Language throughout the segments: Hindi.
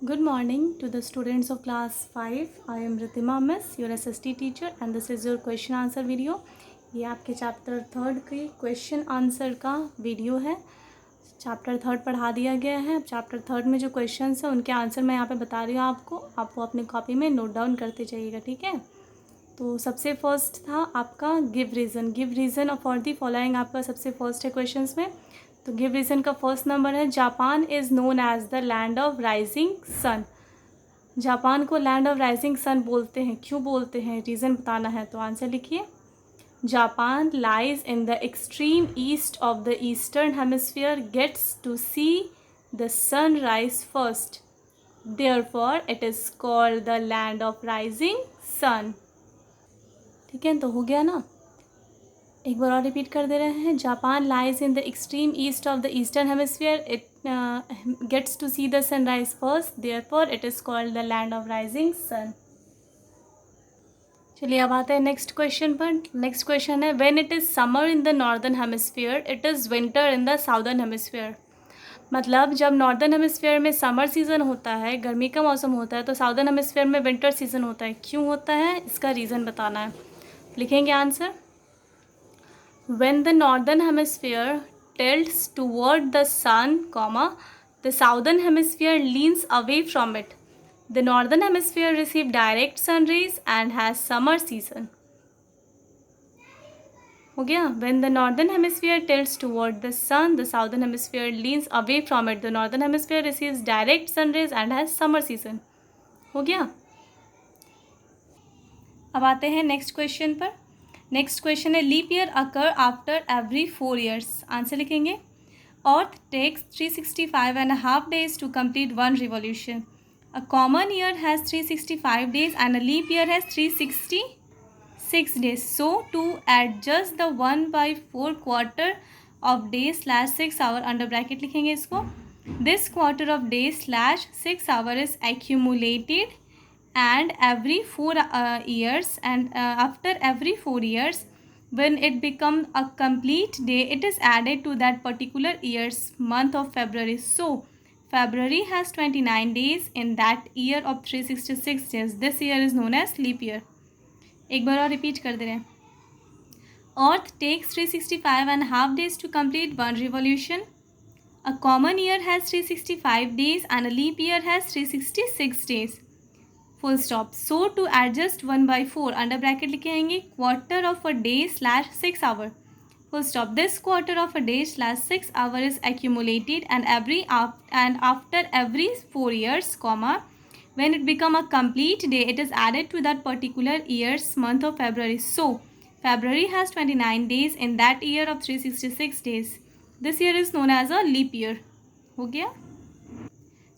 Good morning to the students of class 5. I am Ritima Miss, your SST teacher, and this is your question answer video. ये आपके चैप्टर थर्ड के क्वेश्चन आंसर का वीडियो है. चैप्टर थर्ड पढ़ा दिया गया है. चैप्टर थर्ड में जो क्वेश्चंस हैं उनके आंसर मैं यहाँ पे बता रही हूँ आपको. आप वो अपनी कॉपी में नोट डाउन करते जाइएगा, ठीक है. तो सबसे फर्स्ट था आपका give reason for the following. आपका सबसे फर्स्ट है क्वेश्चंस में. तो गिव रीज़न का फर्स्ट नंबर है, Japan is known as the land of rising sun. Japan को लैंड ऑफ राइजिंग सन बोलते हैं. क्यों बोलते हैं, रीज़न बताना है. तो आंसर लिखिए. Japan lies in the extreme east of the eastern hemisphere, gets to see the sun rise first, therefore it is called the land of rising sun. ठीक है, तो हो गया ना. एक बार और रिपीट कर दे रहे हैं. Japan lies in the extreme east of the eastern hemisphere, it gets to see the sunrise first, therefore it is called the land of rising sun. चलिए अब आते हैं नेक्स्ट क्वेश्चन पर. नेक्स्ट क्वेश्चन है, when it is summer in the northern hemisphere, it is winter in the southern hemisphere. मतलब जब नॉर्दर्न हेमिस्फीयर में समर सीज़न होता है, गर्मी का मौसम होता है, तो साउदर्न हेमिस्फीयर में विंटर सीज़न होता है. क्यों होता है, इसका रीज़न बताना है. लिखेंगे answer. When the northern hemisphere tilts toward the sun, the southern hemisphere leans away from it. The northern hemisphere receives direct sun rays and has summer season. हो गया. When the northern hemisphere tilts toward the sun, the southern hemisphere leans away from it. The northern hemisphere receives direct sun rays and has summer season. हो गया. अब आते हैं नेक्स्ट क्वेश्चन पर. नेक्स्ट क्वेश्चन है, leap year occur after every 4 years. Answer लिखेंगे. Earth takes 365.5 days to complete 1 revolution. A common year has 365 days and a leap year has 366 days. So to adjust the 1/4 quarter of day /6 hour, under bracket लिखेंगे इसको. This quarter of day /6 hour is accumulated and every 4 years, and after every 4 years when it becomes a complete day, it is added to that particular year's month of February. So February has 29 days in that year of 366 days. This year is known as leap year. एक बार और रिपीट कर दे रहे हैं. Earth takes 365.5 days to complete 1 revolution. A common year has 365 days and a leap year has 366 days. Full stop. So to adjust 1/4, under bracket लिखे आएंगे, quarter of a day /6 hour, full stop. This quarter of a day /6 hour is accumulated and after every 4 years, when it become a complete day, it is added to that particular year's month of February. So February has 29 days in that year of 366 days. This year is known as a leap year. हो गया.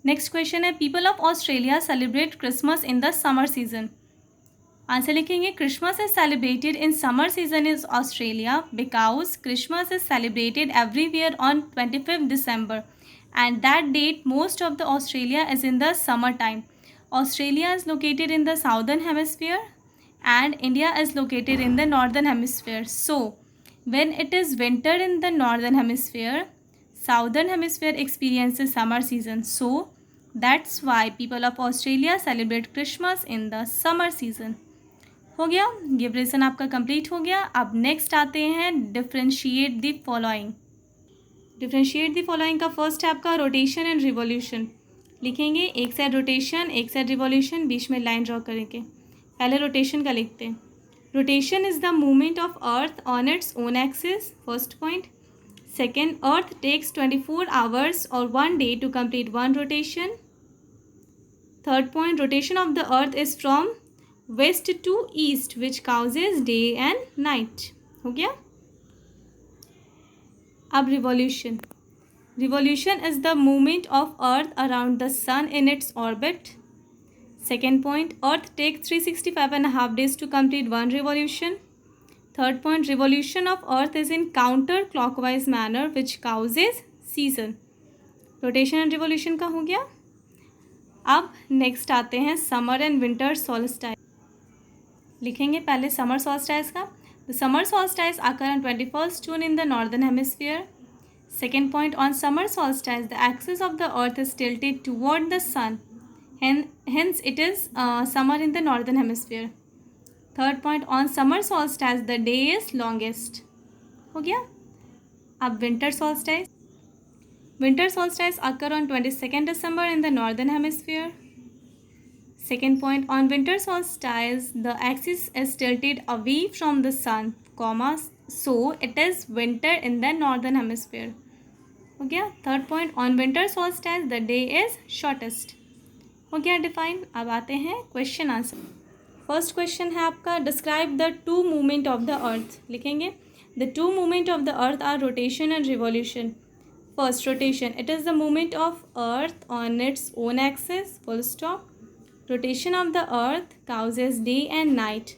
नेक्स्ट क्वेश्चन है, people of Australia celebrate Christmas in the summer season. Answer लिखेंगे. Christmas is celebrated in summer season is Australia because Christmas is celebrated everywhere on 25 December and that date most of the Australia is in the summer time. Australia is located in the southern hemisphere and India is located in the northern hemisphere. So when it is winter in the northern hemisphere, southern hemisphere experiences summer season. So that's why people of Australia celebrate Christmas in the summer season. हो गया. गिव रीज़न आपका कंप्लीट हो गया. अब नेक्स्ट आते हैं differentiate the following. Differentiate the following का फर्स्ट है आपका रोटेशन एंड रिवॉल्यूशन. लिखेंगे. एक साइड रोटेशन, एक साइड रिवॉल्यूशन, बीच में लाइन ड्रॉ करेंगे. पहले रोटेशन का लिखते हैं. Rotation is the movement of earth on its own axis, first point. Second, Earth takes 24 hours or 1 day to complete 1 rotation. Third point, rotation of the Earth is from west to east, which causes day and night. हो गया. अब revolution. Revolution is the movement of Earth around the Sun in its orbit. Second point, Earth takes 365.5 days to complete 1 revolution. Third point, revolution of Earth is in counterclockwise manner which causes season. Rotation and revolution का हो गया. अब नेक्स्ट आते हैं समर एंड विंटर सॉल्स्टाइस. लिखेंगे पहले समर सॉल्स्टाइस का. The summer solstice occur on 21st June in the northern hemisphere. Second point, on summer solstice the axis of the earth is tilted toward the sun hence it is summer in the northern hemisphere. Third point, on summer solstice the day is longest. हो गया. अब winter solstice. Winter solstice occur on 22 December in the northern hemisphere. Second point, on winter solstice the axis is tilted away from the sun, comma, so it is winter in the northern hemisphere. हो गया. Third point, on winter solstice the day is shortest. हो गया डिफाइन. अब आते हैं क्वेश्चन आंसर. फर्स्ट क्वेश्चन है आपका, describe the two movement of the earth. लिखेंगे the two movement of the earth are rotation and revolution. First, rotation, it is the movement of earth on its own axis, full stop. Rotation of the earth causes day and night.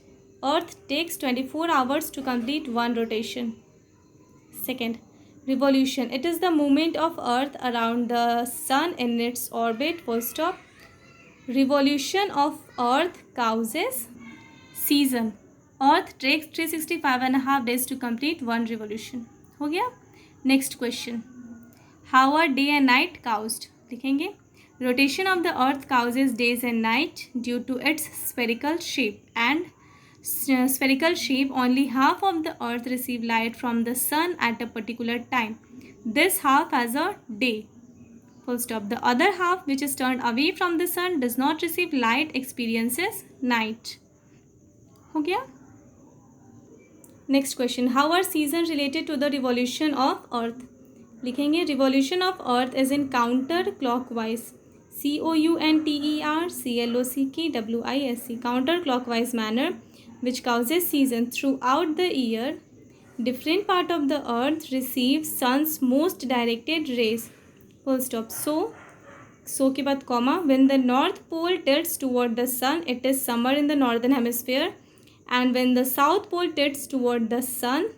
Earth takes 24 hours to complete one rotation. Second, revolution. It is the movement of earth around the sun in its orbit, full stop. Revolution of earth causes season. Earth takes 365.5 days to complete one revolution. हो गया. Next question. How are day and night caused? लिखेंगे rotation of the earth causes days and night due to its spherical shape, and spherical shape only half of the earth receive light from the sun at a particular time. This half has a day, full stop. The other half, which is turned away from the sun, does not receive light, experiences night. हो गया. Next question, how are seasons related to the revolution of earth? लिखेंगे revolution of earth is in counter clockwise, COUNTERCLOCKWISE, counter clockwise manner, which causes season. Throughout the year, different part of the earth receives sun's most directed rays, full stop. So के बाद comma, when the north pole tilts toward the sun, it is summer in the northern hemisphere, and when the south pole tilts toward the sun,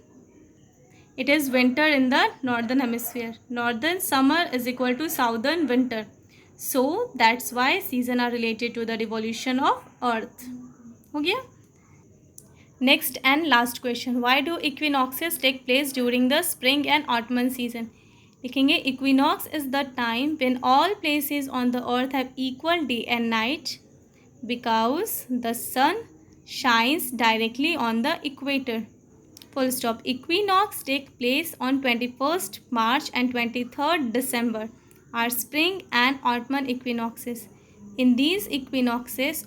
it is winter in the northern hemisphere. Northern summer is equal to southern winter. So that's why season are related to the revolution of earth. हो गया. Next and last question, why do equinoxes take place during the spring and autumn season? लिखेंगे equinox is the time when all places on the earth have equal day and night because the sun shines directly on the equator, full stop. Equinox take place on 21st March and 23rd December are spring and autumn equinoxes. On these equinoxes,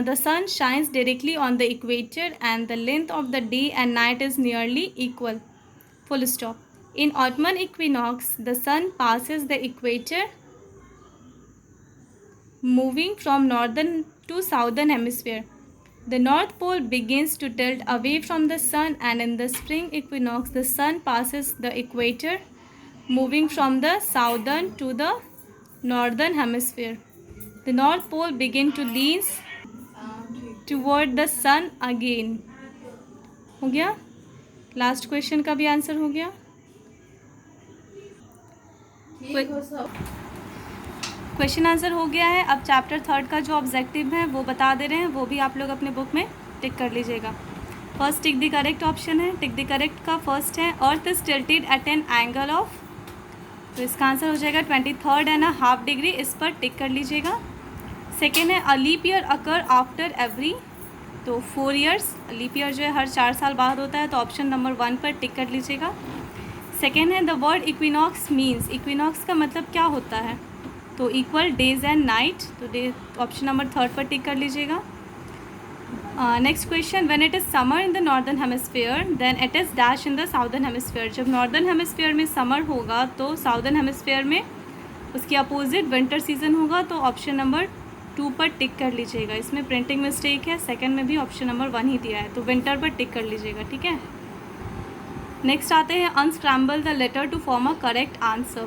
the sun shines directly on the equator and the length of the day and night is nearly equal, full stop. In autumn equinox, the sun passes the equator, moving from northern to southern hemisphere. The north pole begins to tilt away from the sun, and in the spring equinox, the sun passes the equator, moving from the southern to the northern hemisphere. The north pole begins to lean toward the sun again. हो गया. लास्ट क्वेश्चन का भी आंसर हो गया. क्वेश्चन आंसर हो गया है. अब चैप्टर 3 का जो ऑब्जेक्टिव है वो बता दे रहे हैं, वो भी आप लोग अपने बुक में टिक कर लीजिएगा. First, tick the correct option है. टिक द करेक्ट का फर्स्ट है earth is tilted at an angle of, तो इसका आंसर हो जाएगा 23.5 डिग्री. इस पर टिक कर लीजिएगा. सेकेंड है a leap year occur after every, तो 4 ईयर्स. लीप ईयर जो है हर 4 साल बाद होता है, तो ऑप्शन नंबर 1 पर टिक कर लीजिएगा. सेकेंड है the word equinox means, equinox का मतलब क्या होता है, तो इक्वल डेज एंड नाइट, तो ऑप्शन नंबर 3 पर टिक कर लीजिएगा. Next question, when it is summer in the northern hemisphere then it is dash in the southern hemisphere. जब नॉर्दर्न हेमिस्फीयर में समर होगा तो साउदर्न हेमिस्फीयर में उसके अपोजिट विंटर सीजन होगा, तो ऑप्शन नंबर 2 पर टिक कर लीजिएगा. इसमें प्रिंटिंग मिस्टेक है, सेकंड में भी ऑप्शन नंबर 1 ही दिया है, तो विंटर पर टिक कर लीजिएगा. ठीक है. नेक्स्ट आते हैं unscramble the letter to form a correct answer.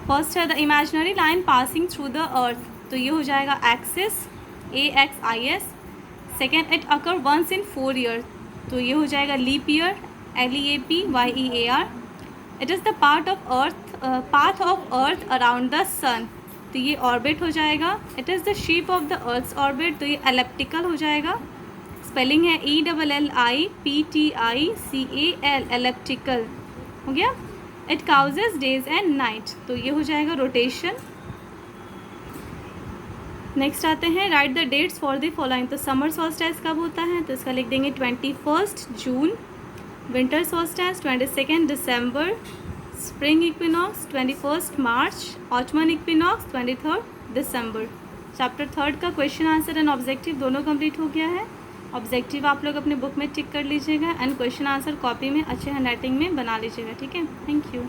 First है the imaginary line passing through the earth, तो ये हो जाएगा axis AXIS. Second, it occur once in 4 year, तो ये हो जाएगा leap year LEAPYEAR. It is the path of earth around the sun, तो ये ऑर्बिट हो जाएगा. It is the shape of the earth's orbit, तो ये एलिप्टिकल हो जाएगा. स्पेलिंग है ELLIPTICAL, एलिप्टिकल. हो गया. It causes days and night, तो ये हो जाएगा रोटेशन। नेक्स्ट आते हैं, write the dates for the following. तो समर सॉल्स्टिस कब होता है, तो इसका लिख देंगे 21 जून। विंटर सॉल्स्टिस 22 दिसंबर। स्प्रिंग इक्विनॉक्स 21 मार्च। ऑटमन इक्विनॉक्स 23 दिसंबर। चैप्टर 3 का क्वेश्चन आंसर एंड ऑब्जेक्टिव दोनों कंप्लीट हो गया है। ऑब्जेक्टिव आप लोग अपने बुक में टिक कर लीजिएगा एंड क्वेश्चन आंसर कॉपी में अच्छे हैंडराइटिंग में बना लीजिएगा, ठीक है। Thank you.